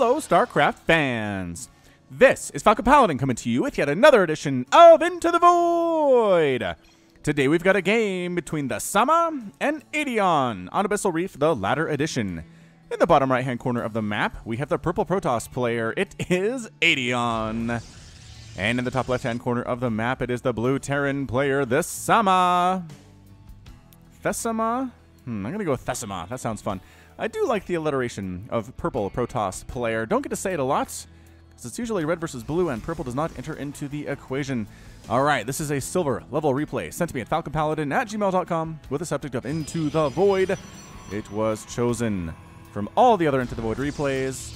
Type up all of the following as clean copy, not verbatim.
Hello, StarCraft fans! This is Falcon Paladin coming to you with yet another edition of Into the Void! Today we've got a game between TheSaMa and ADEON on Abyssal Reef, the latter edition. In the bottom right-hand corner of the map, we have the purple Protoss player. It is ADEON. And in the top left-hand corner of the map, it is the blue Terran player, TheSaMa. TheSaMa? I'm going to go with TheSaMa. That sounds fun. I do like the alliteration of purple Protoss player. Don't get to say it a lot, because it's usually red versus blue, and purple does not enter into the equation. All right, this is a silver level replay sent to me at falconpaladin@gmail.com with the subject of Into the Void. It was chosen from all the other Into the Void replays,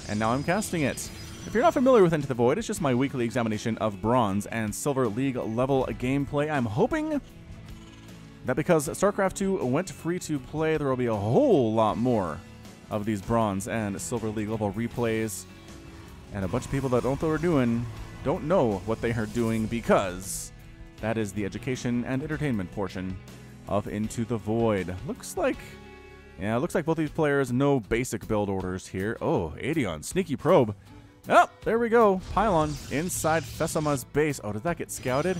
and now I'm casting it. If you're not familiar with Into the Void, it's just my weekly examination of bronze and silver league level gameplay. I'm hoping that because StarCraft 2 went free to play, there will be a whole lot more of these bronze and silver league level replays. And a bunch of people that don't know what they're doing don't know what they are doing, because that is the education and entertainment portion of Into the Void. Looks like both these players know basic build orders here. Oh, ADEON, sneaky probe. Oh, there we go. Pylon inside TheSaMa's base. Oh, did that get scouted?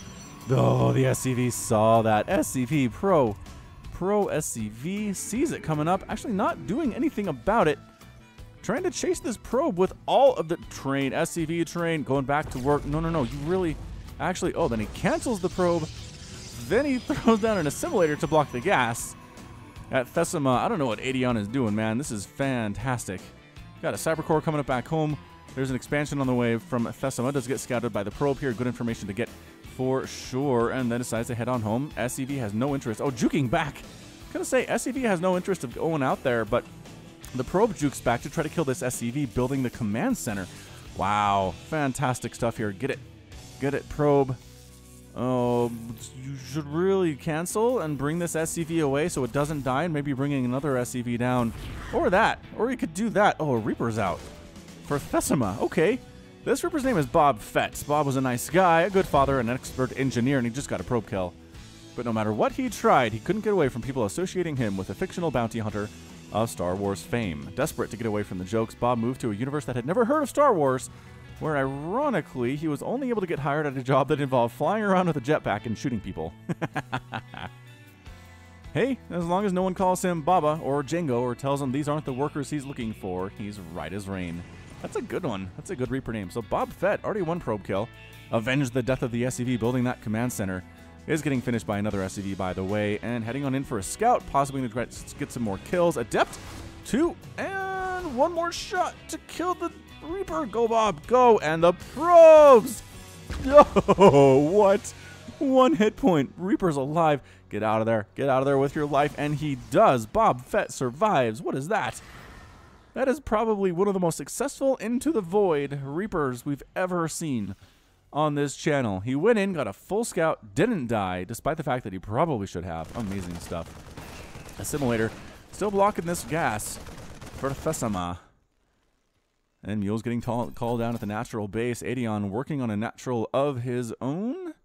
Oh, the SCV saw that. SCV Pro SCV sees it coming up. Actually not doing anything about it. Trying to chase this probe with all of the train. SCV train going back to work. No. You really... Actually, oh, then he cancels the probe. Then he throws down an assimilator to block the gas. At TheSaMa, I don't know what ADEON is doing, man. This is fantastic. Got a Cybercore coming up back home. There's an expansion on the way from TheSaMa. Does get scouted by the probe here. Good information to get for sure. And then decides to head on home. SCV has no interest. Oh, juking back. I'm going to say SCV has no interest of going out there, but the probe jukes back to try to kill this SCV building the command center. Wow. Fantastic stuff here. Get it. Get it, probe. Oh, you should really cancel and bring this SCV away so it doesn't die, and maybe bringing another SCV down. Or that. Or you could do that. Oh, a Reaper's out. For TheSaMa. Okay. This Reaper's name is Bob Fett. Bob was a nice guy, a good father, and an expert engineer, and he just got a probe kill. But no matter what he tried, he couldn't get away from people associating him with a fictional bounty hunter of Star Wars fame. Desperate to get away from the jokes, Bob moved to a universe that had never heard of Star Wars, where ironically, he was only able to get hired at a job that involved flying around with a jetpack and shooting people. Hey, as long as no one calls him Baba or Django or tells him these aren't the workers he's looking for, he's right as rain. That's a good one. That's a good Reaper name. So Bob Fett, already one probe kill. Avenged the death of the SCV building that command center. Is getting finished by another SCV, by the way. And heading on in for a scout, possibly to try to get some more kills. Adept, 2, and one more shot to kill the Reaper. Go, Bob, go. And the probes. Oh, what? 1 hit point. Reaper's alive. Get out of there. Get out of there with your life. And he does. Bob Fett survives. What is that? That is probably one of the most successful Into the Void Reapers we've ever seen on this channel. He went in, got a full scout, didn't die, despite the fact that he probably should have. Amazing stuff. Assimilator still blocking this gas for TheSaMa. And Mule's getting called down at the natural base. ADEON working on a natural of his own.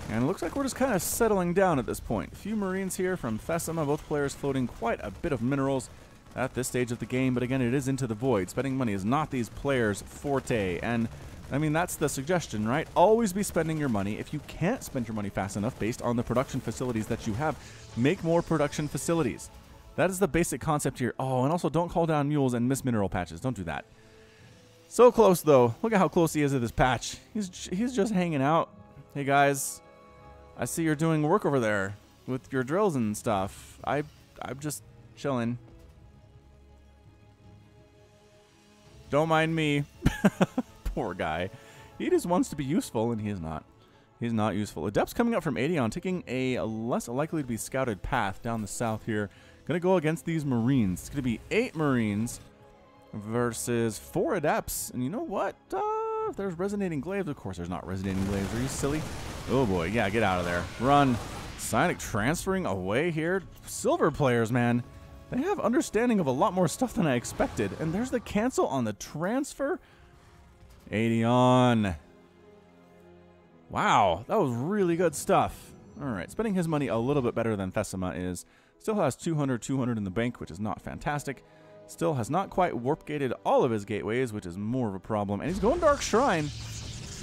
And it looks like we're just kind of settling down at this point. A few Marines here from TheSaMa, both players floating quite a bit of minerals at this stage of the game. But again, it is Into the Void. Spending money is not these players' forte. And, I mean, that's the suggestion, right? Always be spending your money. If you can't spend your money fast enough based on the production facilities that you have, make more production facilities. That is the basic concept here. Oh, and also don't call down mules and miss mineral patches. Don't do that. So close, though. Look at how close he is to this patch. He's just hanging out. Hey, guys. I see you're doing work over there with your drills and stuff. I'm just chilling. Don't mind me. Poor guy. He just wants to be useful, and he is not. He's not useful. Adept's coming up from ADEON, taking a less likely to be scouted path down the south here. Going to go against these Marines. It's going to be 8 Marines versus 4 Adepts. And you know what? If there's resonating glaives, of course there's not resonating glaives. Are you silly? Oh boy, yeah, get out of there. Run. Psionic transferring away here. Silver players, man. They have understanding of a lot more stuff than I expected. And there's the cancel on the transfer. ADEON. Wow, that was really good stuff. All right, spending his money a little bit better than TheSaMa is. Still has 200 in the bank, which is not fantastic. Still has not quite warp gated all of his gateways, which is more of a problem. And he's going Dark Shrine.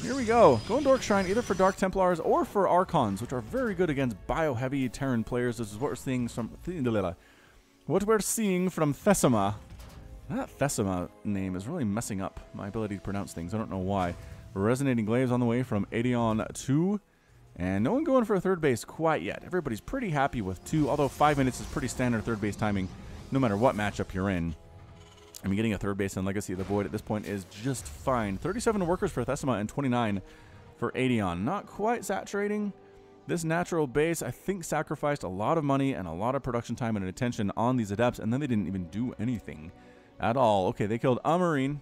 Here we go. Going Dark Shrine either for Dark Templars or for Archons, which are very good against bio-heavy Terran players. This is what we're seeing from TheSaMa. That TheSaMa name is really messing up my ability to pronounce things. I don't know why. Resonating Glaives on the way from ADEON 2. And no one going for a third base quite yet. Everybody's pretty happy with 2, although 5 minutes is pretty standard third base timing no matter what matchup you're in. I mean, getting a third base in Legacy of the Void at this point is just fine. 37 workers for TheSaMa and 29 for ADEON. Not quite saturating. This natural base, I think, sacrificed a lot of money and a lot of production time and attention on these Adepts, and then they didn't even do anything at all. Okay, they killed a Marine.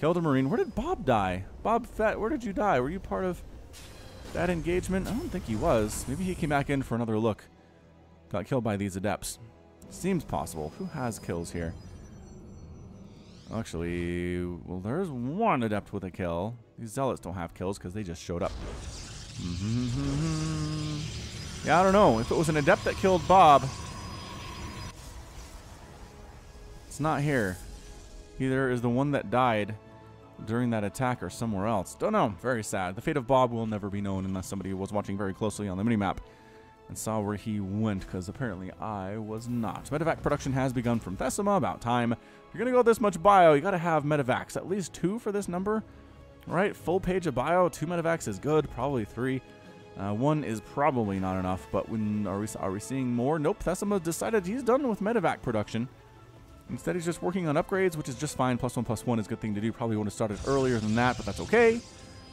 Killed a Marine. Where did Bob die? Bob Fett, where did you die? Were you part of that engagement? I don't think he was. Maybe he came back in for another look. Got killed by these Adepts. Seems possible. Who has kills here? Actually, well, there's one Adept with a kill. These Zealots don't have kills because they just showed up. Yeah, I don't know. If it was an Adept that killed Bob, it's not here. Either is the one that died during that attack or somewhere else. Don't know. Very sad. The fate of Bob will never be known unless somebody was watching very closely on the minimap and saw where he went, because apparently I was not. Medevac production has begun from TheSaMa. About time. If you're going to go this much bio, you got to have medevacs. At least 2 for this number. Right? Full page of bio. 2 medevacs is good. Probably 3. 1 is probably not enough. But when are we seeing more? Nope. TheSaMa decided he's done with medevac production. Instead, he's just working on upgrades, which is just fine. +1/+1 is a good thing to do. Probably would have started earlier than that, but that's okay.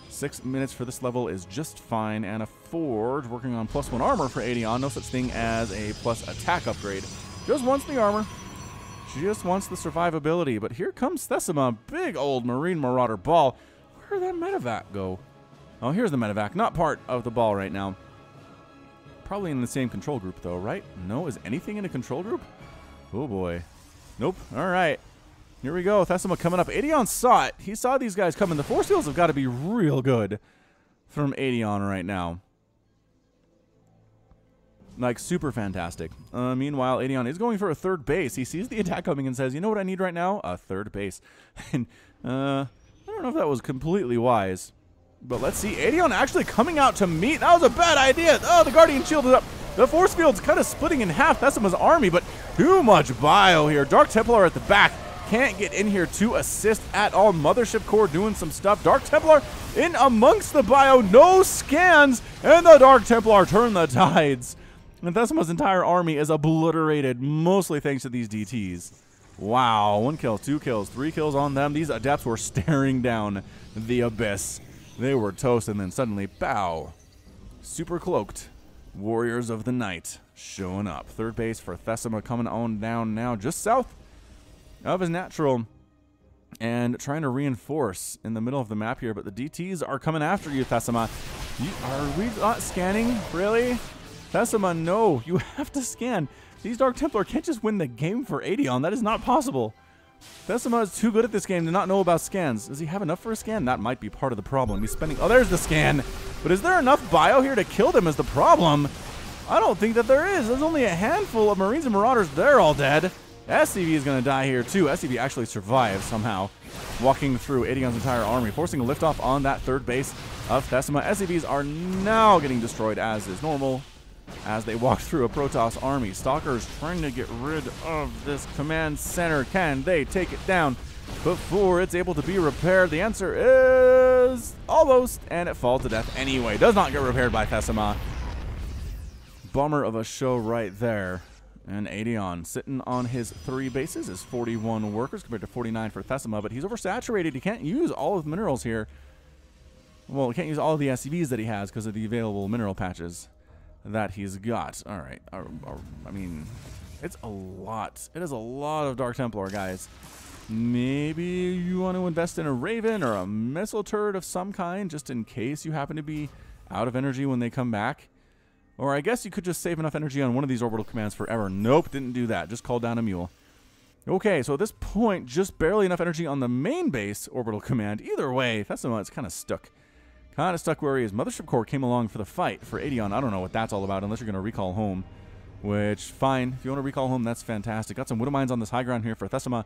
6 minutes for this level is just fine. And a Forge working on +1 armor for ADEON. No such thing as a plus attack upgrade. Just wants the armor. She just wants the survivability. But here comes TheSaMa. Big old Marine Marauder ball. Where did that medevac go? Oh, here's the medevac. Not part of the ball right now. Probably in the same control group, though, right? No? Is anything in a control group? Oh, boy. Nope. All right. Here we go. TheSaMa coming up. ADEON saw it. He saw these guys coming. The force fields have got to be real good from ADEON right now. Like, super fantastic. Meanwhile, ADEON is going for a third base. He sees the attack coming and says, you know what I need right now? A third base. And I don't know if that was completely wise. But let's see. ADEON actually coming out to meet. That was a bad idea. Oh, the Guardian Shield is up. The force field's kind of splitting in half TheSaMa's army, but too much bio here. Dark Templar at the back. Can't get in here to assist at all. Mothership Core doing some stuff. Dark Templar in amongst the bio. No scans. And the Dark Templar turn the tides. And TheSaMa's entire army is obliterated, mostly thanks to these DTs. Wow. 1 kill, 2 kills, 3 kills on them. These Adepts were staring down the abyss. They were toast, and then suddenly, pow. Super cloaked Warriors of the Night showing up. Third base for TheSaMa coming on down now, just south of his natural. And trying to reinforce in the middle of the map here, but the DTs are coming after you, TheSaMa. Are we not scanning? Really? TheSaMa, no. You have to scan. These Dark Templar can't just win the game for ADEON. That is not possible. TheSaMa is too good at this game to not know about scans. Does he have enough for a scan? That might be part of the problem. He's spending... Oh, there's the scan. But is there enough bio here to kill them is the problem? I don't think that there is. There's only a handful of Marines and Marauders. They're all dead. SCV is going to die here, too. SCV actually survives somehow, walking through ADEON's entire army, forcing a liftoff on that third base of TheSaMa. SCVs are now getting destroyed, as is normal, as they walk through a Protoss army. Stalkers trying to get rid of this command center. Can they take it down before it's able to be repaired? The answer is almost, and it falls to death anyway. Does not get repaired by TheSaMa. Bummer of a show right there. And ADEON sitting on his 3 bases is 41 workers compared to 49 for TheSaMa, but he's oversaturated. He can't use all of the minerals here. Well, he can't use all of the SCVs that he has because of the available mineral patches that he's got. All right. I mean, it's a lot. It is a lot of Dark Templar, guys. Maybe you want to invest in a Raven or a missile turret of some kind just in case you happen to be out of energy when they come back. Or I guess you could just save enough energy on one of these orbital commands forever. Nope, didn't do that. Just called down a mule. Okay, so at this point, just barely enough energy on the main base orbital command. Either way, TheSaMa is kind of stuck. Kind of stuck where he is. Mothership Core came along for the fight for ADEON. I don't know what that's all about unless you're going to recall home which, fine. If you want to recall home, that's fantastic. Got some Widow Mines on this high ground here for TheSaMa.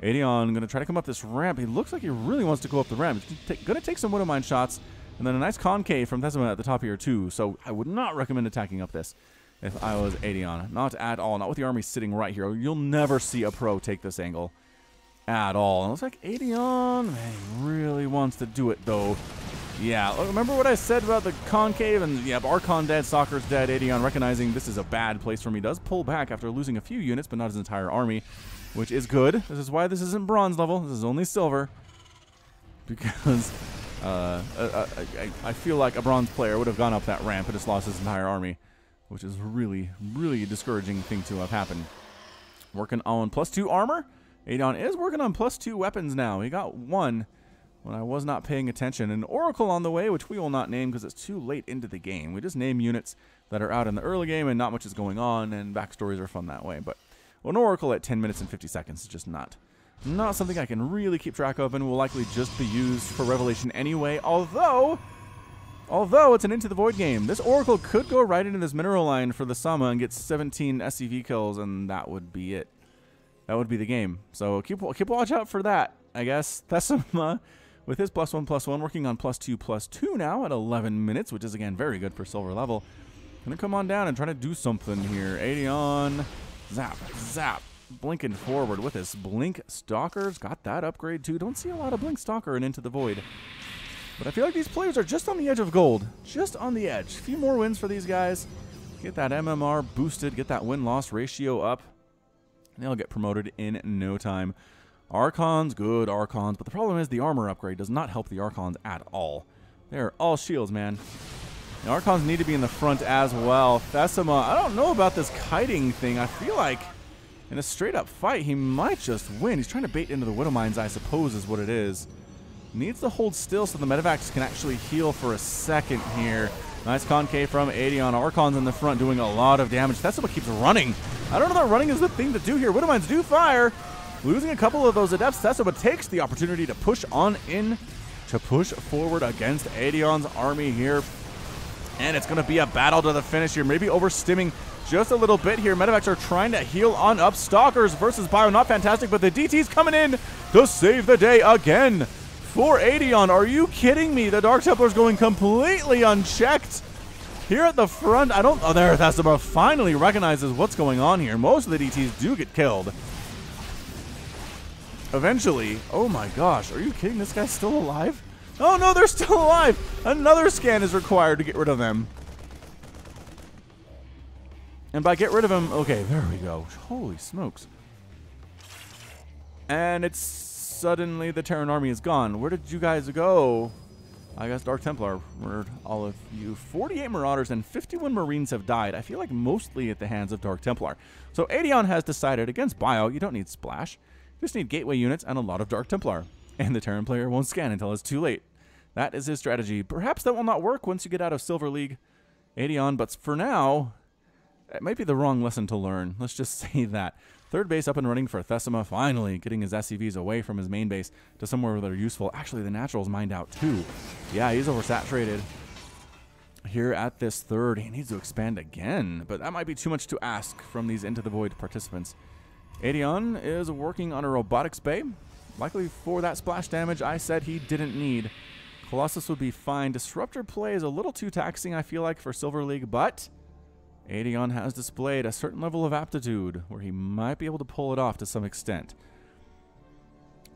ADEON going to try to come up this ramp. He looks like he really wants to go up the ramp. He's going to take some Widow Mine shots, and then a nice concave from TheSaMa at the top here, too. So I would not recommend attacking up this if I was ADEON. Not at all. Not with the army sitting right here. You'll never see a pro take this angle at all. And it looks like ADEON, man, he really wants to do it, though. Yeah, remember what I said about the concave? And yeah, Archon dead, Soccer's dead. ADEON, recognizing this is a bad place for me, does pull back after losing a few units, but not his entire army, which is good. This is why this isn't bronze level. This is only silver. Because I feel like a bronze player would have gone up that ramp and just lost his entire army, which is really, really a discouraging thing to have happened. Working on +2 armor. ADEON is working on +2 weapons now. He got 1 when I was not paying attention. An Oracle on the way, which we will not name because it's too late into the game. We just name units that are out in the early game and not much is going on, and backstories are fun that way. But an Oracle at 10 minutes and 50 seconds is just not something I can really keep track of, and will likely just be used for Revelation anyway, although it's an Into the Void game. This Oracle could go right into this mineral line for TheSaMa and get 17 SCV kills, and that would be it. That would be the game. So keep watch out for that, I guess. TheSaMa, with his +1/+1, working on +2/+2 now at 11 minutes, which is, again, very good for silver level. Gonna come on down and try to do something here. ADEON, zap, zap, blinking forward with his Blink Stalkers. Got that upgrade, too. Don't see a lot of Blink Stalker and Into the Void. But I feel like these players are just on the edge of gold. Just on the edge. A few more wins for these guys. Get that MMR boosted. Get that win-loss ratio up. And they'll get promoted in no time. Archons, good Archons, but the problem is the armor upgrade does not help the Archons at all. They're all shields, man. The Archons need to be in the front as well. TheSaMa, I don't know about this kiting thing. I feel like in a straight-up fight, he might just win. He's trying to bait into the Widow Mines, I suppose, is what it is. Needs to hold still so the medevacs can actually heal for a second here. Nice concave from ADEON. Archons in the front doing a lot of damage. TheSaMa keeps running. I don't know that running is the thing to do here. Widow Mines do fire. Losing a couple of those adepts, TheSaMa takes the opportunity to push on in, to push forward against ADEON's army here. And it's going to be a battle to the finish here. Maybe overstimming just a little bit here. Medevacs are trying to heal on up. Stalkers versus Bio, not fantastic, but the DT's coming in to save the day again for ADEON. Are you kidding me? The Dark Templar's going completely unchecked here at the front. Oh, there, TheSaMa finally recognizes what's going on here. Most of the DTs do get killed eventually. Oh my gosh, are you kidding? This guy's still alive? Oh no, they're still alive. Another scan is required to get rid of them. And by get rid of him, okay, there we go. Holy smokes. And it's suddenly the Terran army is gone. Where did you guys go? I guess Dark Templar murdered all of you. 48 Marauders and 51 Marines have died. I feel like mostly at the hands of Dark Templar. So ADEON has decided against Bio, you don't need Splash. You just need gateway units and a lot of Dark Templar. And the Terran player won't scan until it's too late. That is his strategy. Perhaps that will not work once you get out of Silver League, ADEON, but for now, it might be the wrong lesson to learn. Let's just say that. Third base up and running for TheSaMa, finally getting his SCVs away from his main base to somewhere where they're useful. Actually, the Natural's mined out too. Yeah, he's oversaturated here at this third. He needs to expand again, but that might be too much to ask from these Into the Void participants. ADEON is working on a robotics bay, likely for that splash damage I said he didn't need. Colossus would be fine. Disruptor play is a little too taxing, I feel like, for Silver League, but ADEON has displayed a certain level of aptitude where he might be able to pull it off to some extent.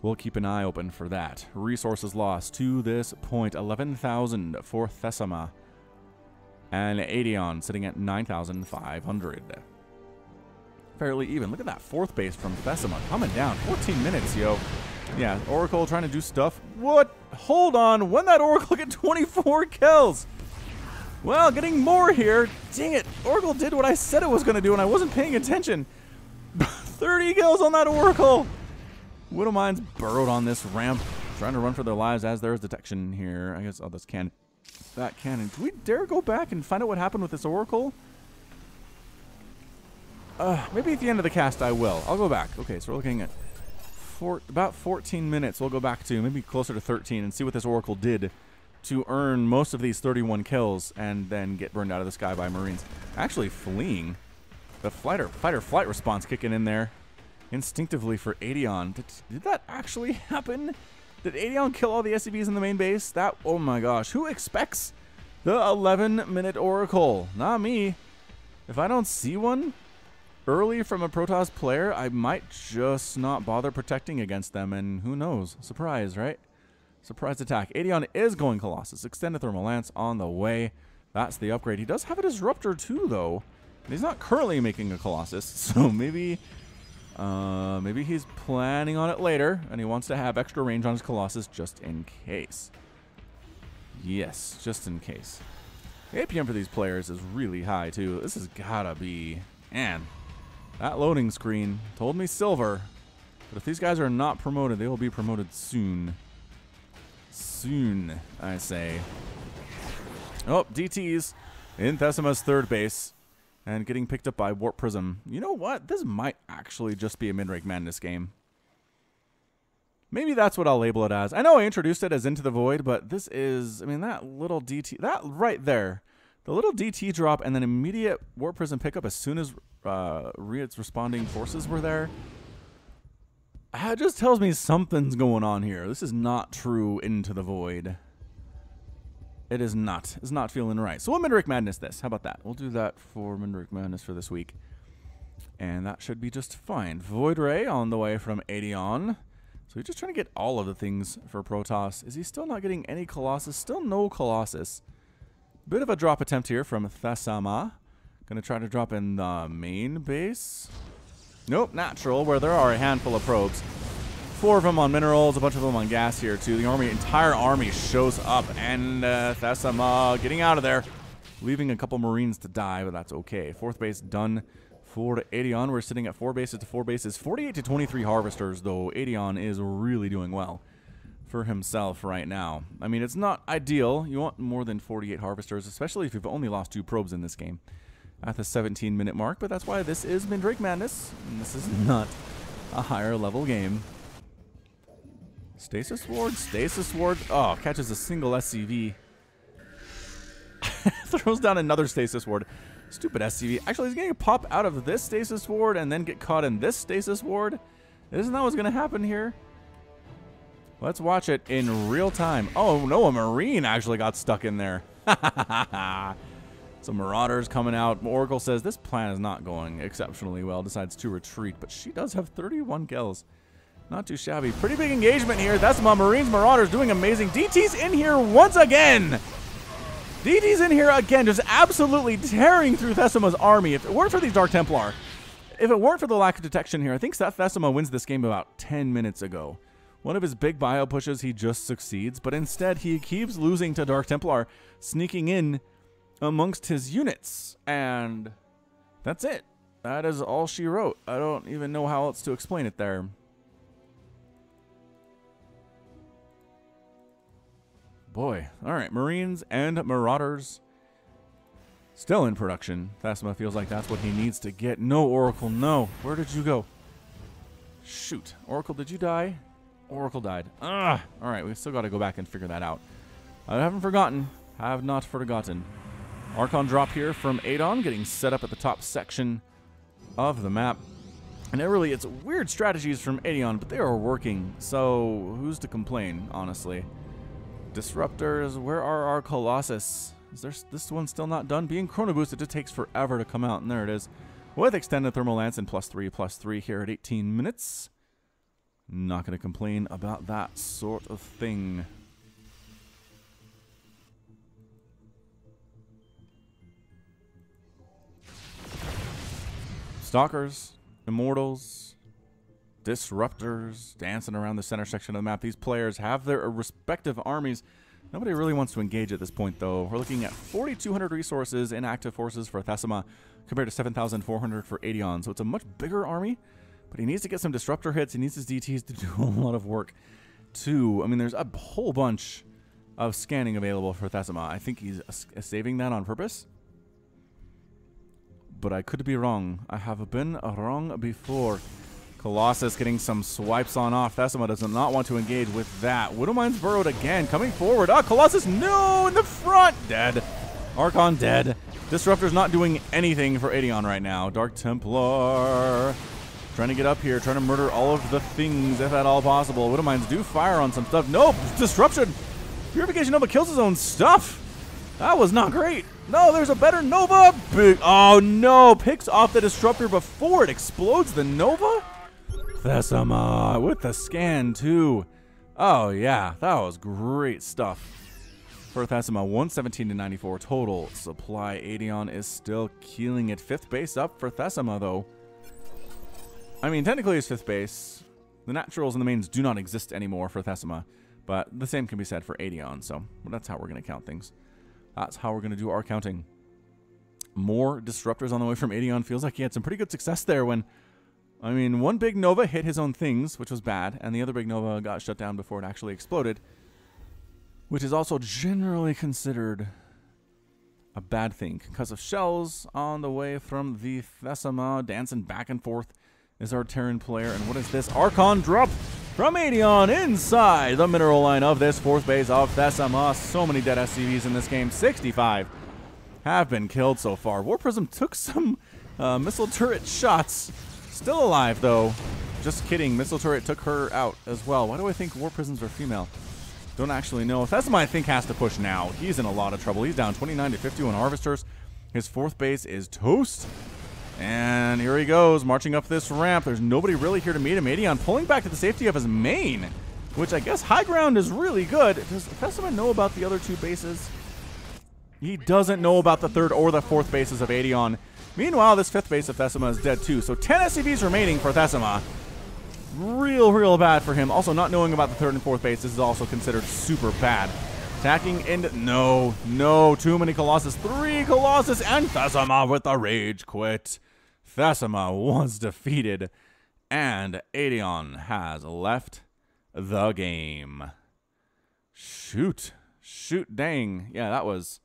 We'll keep an eye open for that. Resources lost to this point, 11,000 for TheSaMa. And ADEON sitting at 9,500. Fairly even. Look at that fourth base from TheSaMa coming down. 14 minutes, yo. Yeah, Oracle trying to do stuff. What? Hold on. When that Oracle get 24 kills? Well, getting more here. Dang it. Oracle did what I said it was going to do, and I wasn't paying attention. 30 kills on that Oracle. Widow Mines burrowed on this ramp, trying to run for their lives as there is detection here. I guess, oh, that's cannon. That cannon. Do we dare go back and find out what happened with this Oracle? Maybe at the end of the cast I will. I'll go back. Okay, so we're looking at about 14 minutes. We'll go back to maybe closer to 13 and see what this Oracle did to earn most of these 31 kills and then get burned out of the sky by Marines. Actually fleeing. The fight or flight response kicking in there instinctively for ADEON. Did that actually happen? Did ADEON kill all the SCVs in the main base? That, oh my gosh, who expects the 11-minute Oracle? Not me. If I don't see one early from a Protoss player, I might just not bother protecting against them, and who knows? Surprise, right? Surprise attack. ADEON is going Colossus. Extended Thermal Lance on the way. That's the upgrade. He does have a Disruptor too, though. And he's not currently making a Colossus, so maybe he's planning on it later, and he wants to have extra range on his Colossus just in case. Yes, just in case. The APM for these players is really high, too. This has gotta be... Man, that loading screen told me silver. But if these guys are not promoted, they will be promoted soon. Soon, I say. Oh, DTs in TheSaMa's third base. And getting picked up by Warp Prism. You know what? This might actually just be a MidRank Madness game. Maybe that's what I'll label it as. I know I introduced it as Into the Void, but this is... I mean, that little DT... That right there. The little DT drop and then immediate Warp Prism pickup as soon as its responding forces were there. It just tells me something's going on here. This is not true Into the Void. It is not. It's not feeling right. So we'll MidRank Madness this. How about that? We'll do that for MidRank Madness for this week. And that should be just fine. Void Ray on the way from ADEON. So he's just trying to get all of the things for Protoss. Is he still not getting any Colossus? Still no Colossus. Bit of a drop attempt here from TheSaMa. Gonna try to drop in the main base. Nope, natural, where there are a handful of probes. 4 of them on minerals, a bunch of them on gas here too. The entire army shows up, and TheSaMa getting out of there, leaving a couple Marines to die, but that's okay. 4th base done for ADEON. We're sitting at 4 bases to 4 bases. 48 to 23 harvesters, though. ADEON is really doing well for himself right now. I mean, it's not ideal. You want more than 48 harvesters, especially if you've only lost 2 probes in this game at the 17-minute mark, but that's why this is MidRank Madness, and this is not a higher level game. Stasis Ward, Stasis Ward. Oh, catches a single SCV. Throws down another Stasis Ward. Stupid SCV. Actually, he's going to pop out of this Stasis Ward and then get caught in this Stasis Ward. Isn't that what's going to happen here? Let's watch it in real time. Oh, no, a Marine actually got stuck in there. Some Marauders coming out. Oracle says this plan is not going exceptionally well. Decides to retreat, but she does have 31 kills. Not too shabby. Pretty big engagement here. That's my Marines, Marauders doing amazing. DT's in here once again. DT's in here again, just absolutely tearing through TheSaMa's army. If it weren't for these Dark Templar, if it weren't for the lack of detection here, I think TheSaMa wins this game about 10 minutes ago. One of his big bio pushes, he just succeeds, but instead he keeps losing to Dark Templar, sneaking in amongst his units. And that's it. That is all she wrote. I don't even know how else to explain it there. Boy. All right, Marines and Marauders still in production. TheSaMa feels like that's what he needs to get. No, Oracle, no. Where did you go? Shoot. Oracle, did you die? Oracle died. All right, we've still got to go back and figure that out. I haven't forgotten. Have not forgotten. Archon drop here from ADEON, getting set up at the top section of the map. And it's weird strategies from ADEON, but they are working. So who's to complain, honestly? Disruptors, where are our Colossus? Is this one still not done? Being chrono boosted, it takes forever to come out, and there it is. With extended thermal lance and +3/+3 here at 18 minutes. Not going to complain about that sort of thing. Stalkers, Immortals, Disruptors dancing around the center section of the map. These players have their respective armies. Nobody really wants to engage at this point, though. We're looking at 4,200 resources in active forces for TheSaMa compared to 7,400 for ADEON. So it's a much bigger army, but he needs to get some disruptor hits. He needs his DTs to do a lot of work, too. I mean, there's a whole bunch of scanning available for TheSaMa. I think he's saving that on purpose. But I could be wrong. I have been wrong before. Colossus getting some swipes on off. TheSaMa does not want to engage with that. Widowmine's burrowed again, coming forward. Oh, Colossus, no, in the front. Dead. Archon dead. Disruptor's not doing anything for ADEON right now. Dark Templar trying to get up here, trying to murder all of the things, if at all possible. Widowmines do fire on some stuff. Nope, Disruption. Purification Nova kills his own stuff. That was not great. No, there's a better Nova. Big. Oh no, picks off the Disruptor before it explodes the Nova. TheSaMa with the scan too. Oh yeah, that was great stuff for TheSaMa. 117 to 94 total supply. ADEON is still killing it. 5th base up for TheSaMa though. I mean, technically it's 5th base. The naturals and the mains do not exist anymore for TheSaMa, but the same can be said for ADEON, so that's how we're going to count things. That's how we're going to do our counting. More Disruptors on the way from ADEON. Feels like he had some pretty good success there when, I mean, one big Nova hit his own things, which was bad, and the other big Nova got shut down before it actually exploded, which is also generally considered a bad thing. Because of shells on the way from the TheSaMa, dancing back and forth is our Terran player. And what is this? Archon drop from ADEON inside the mineral line of this 4th base of TheSaMa. So many dead SCVs in this game. 65 have been killed so far. War Prism took some missile turret shots. Still alive, though. Just kidding. Missile turret took her out as well. Why do I think War Prisms are female? Don't actually know. TheSaMa, I think, has to push now. He's in a lot of trouble. He's down 29 to 51 Harvesters. His 4th base is toast. And here he goes, marching up this ramp. There's nobody really here to meet him. ADEON pulling back to the safety of his main, which I guess high ground is really good. Does TheSaMa know about the other 2 bases? He doesn't know about the 3rd or the 4th bases of ADEON. Meanwhile, this 5th base of TheSaMa is dead too. So 10 SCVs remaining for TheSaMa. Real bad for him. Also, not knowing about the 3rd and 4th bases is also considered super bad. Attacking into... No. Too many Colossus. 3 Colossus and TheSaMa with the rage quit. TheSaMa was defeated. And ADEON has left the game. Shoot, dang. Yeah, that was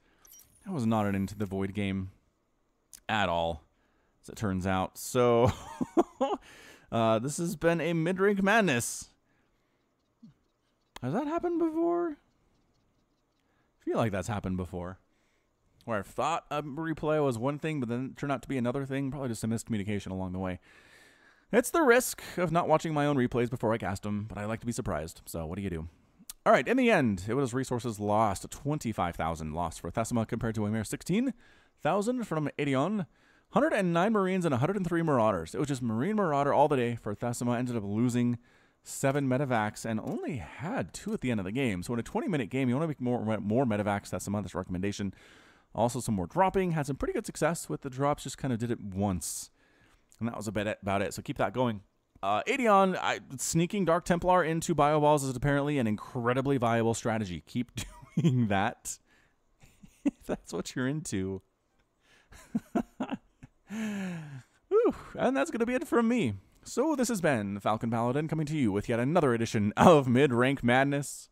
not an Into the Void game at all, as it turns out. So, this has been a mid-rank madness. Has that happened before? I feel like that's happened before. Where I thought a replay was one thing, but then it turned out to be another thing. Probably just a miscommunication along the way. It's the risk of not watching my own replays before I cast them, but I like to be surprised. So what do you do? All right, in the end, it was resources lost. 25,000 lost for TheSaMa compared to a mere 16,000 from ADEON. 109 Marines and 103 Marauders. It was just Marine Marauder all the day for TheSaMa. Ended up losing 7 medevacs and only had 2 at the end of the game. So in a 20-minute game, you want to make more medevacs. TheSaMa, this recommendation. Also some more dropping. Had some pretty good success with the drops. Just kind of did it once. And that was about it. So keep that going. ADEON, sneaking Dark Templar into Bio Balls is apparently an incredibly viable strategy. Keep doing that. If that's what you're into. Whew, and that's going to be it from me. So this has been Falcon Paladin coming to you with yet another edition of Mid-Rank Madness.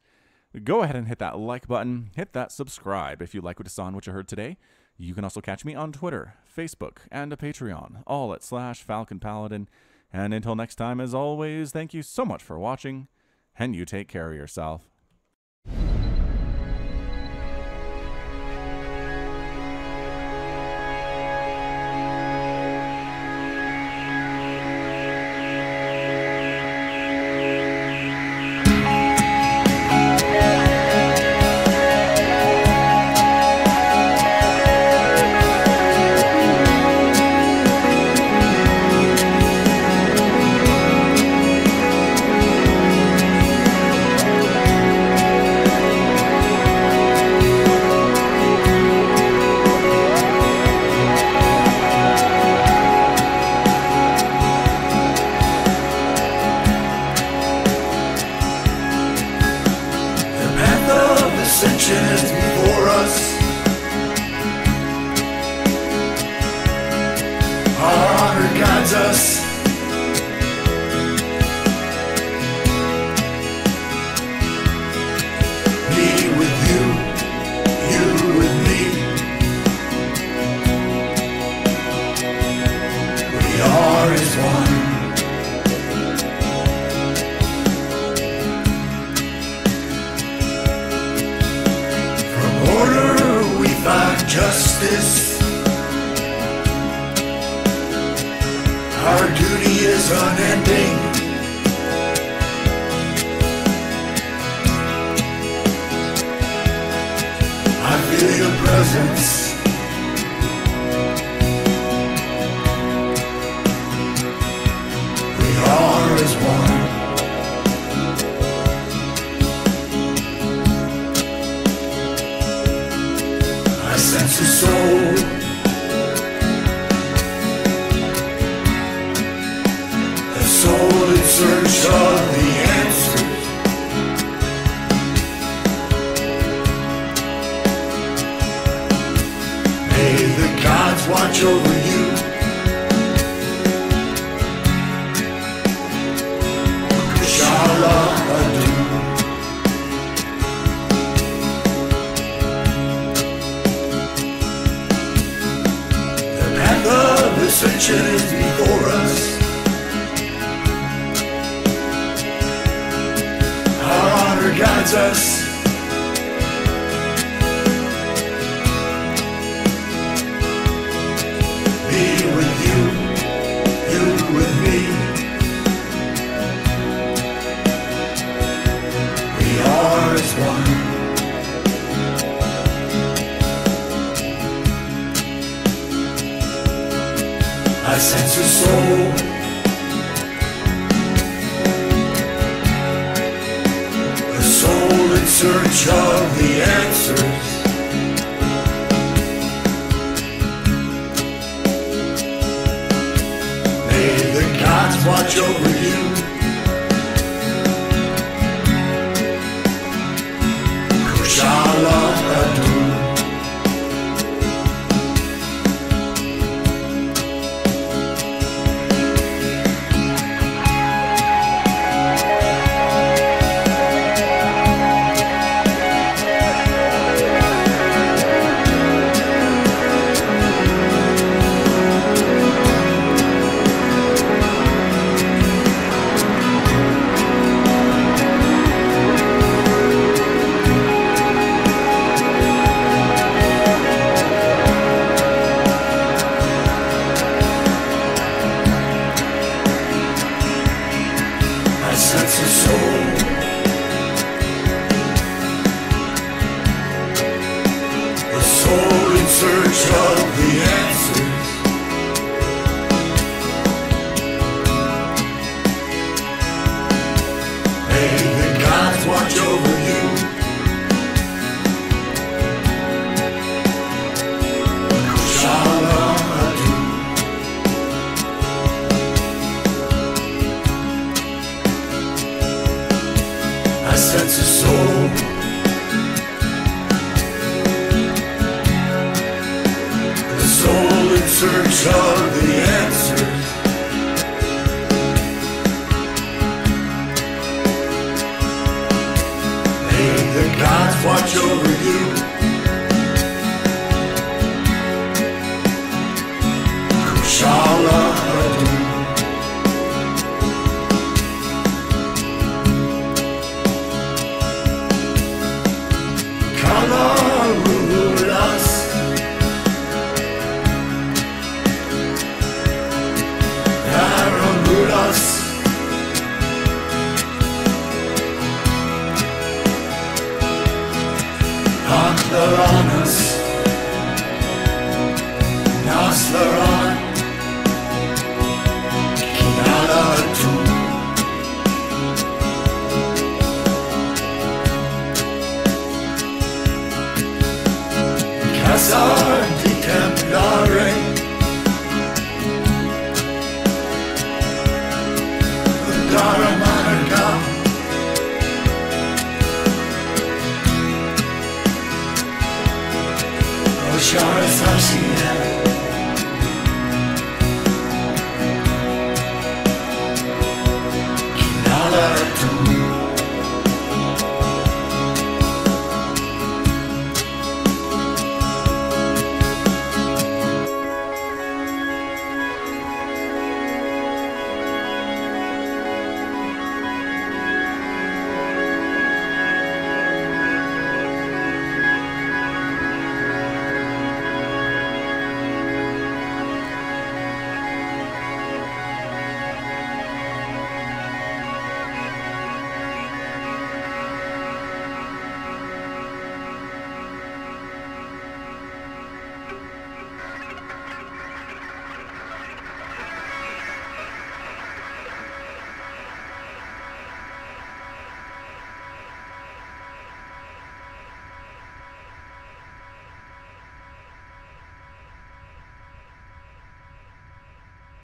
Go ahead and hit that like button. Hit that subscribe if you like what you saw and what you heard today. You can also catch me on Twitter, Facebook, and a Patreon, all at /Falcon Paladin. And until next time, as always, thank you so much for watching, and you take care of yourself. Before us, our honor guides us. Me with you, you with me. We are as one. Justice, is unending. I feel your presence. We are as one. I sense your soul. A soul in search of the answers. May the gods watch over you. Kushala Adu. The path of ascension is before us. Our honor guides us. Me with you, you with me. We are as one. I sense your soul. A soul in search of the answers. May the gods watch over you. Kushala Adu. Sense of soul. A soul in search of the answers. May the gods watch over you. Kushala Adu. I sense a soul. A soul in search of the answers. May the gods watch over you. Kushala Adu. Kalarulas. Karamulas. Aklaranas. Naslaran.